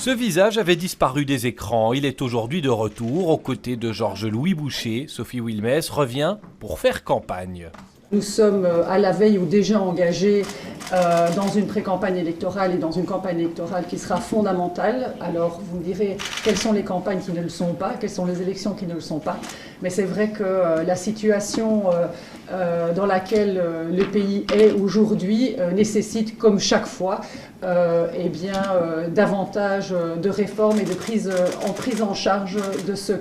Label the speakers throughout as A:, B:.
A: Ce visage avait disparu des écrans. Il est aujourd'hui de retour aux côtés de Georges-Louis Boucher. Sophie Wilmès revient pour faire campagne.
B: Nous sommes à la veille ou déjà engagés dans une pré-campagne électorale et dans une campagne électorale qui sera fondamentale. Alors vous me direz quelles sont les campagnes qui ne le sont pas, quelles sont les élections qui ne le sont pas. Mais c'est vrai que la situation dans laquelle le pays est aujourd'hui nécessite, comme chaque fois, davantage de réformes et de prise en charge de ce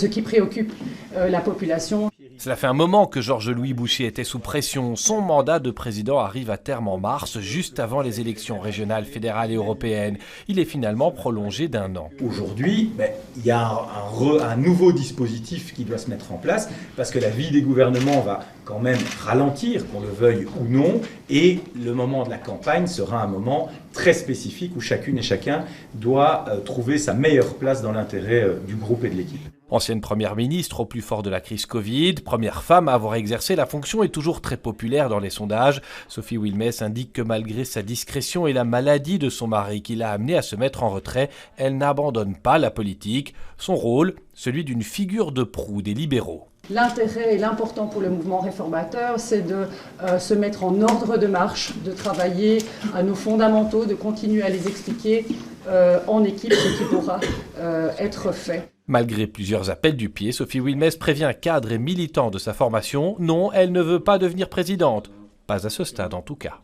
B: qui préoccupe la population.
A: Cela fait un moment que Georges-Louis Boucher était sous pression. Son mandat de président arrive à terme en mars, juste avant les élections régionales, fédérales et européennes. Il est finalement prolongé d'1 an.
C: Aujourd'hui, il y a un nouveau dispositif qui doit se mettre en place parce que la vie des gouvernements va quand même ralentir, qu'on le veuille ou non, et le moment de la campagne sera un moment très spécifique où chacune et chacun doit trouver sa meilleure place dans l'intérêt du groupe et de l'équipe.
A: Ancienne première ministre au plus fort de la crise Covid, première femme à avoir exercé la fonction et toujours très populaire dans les sondages, Sophie Wilmès indique que malgré sa discrétion et la maladie de son mari qui l'a amenée à se mettre en retrait, elle n'abandonne pas la politique. Son rôle, celui d'une figure de proue des libéraux.
B: L'intérêt et l'important pour le mouvement réformateur, c'est de se mettre en ordre de marche, de travailler à nos fondamentaux, de continuer à les expliquer en équipe, ce qui pourra être fait.
A: Malgré plusieurs appels du pied, Sophie Wilmès prévient cadres et militants de sa formation. Non, elle ne veut pas devenir présidente. Pas à ce stade en tout cas.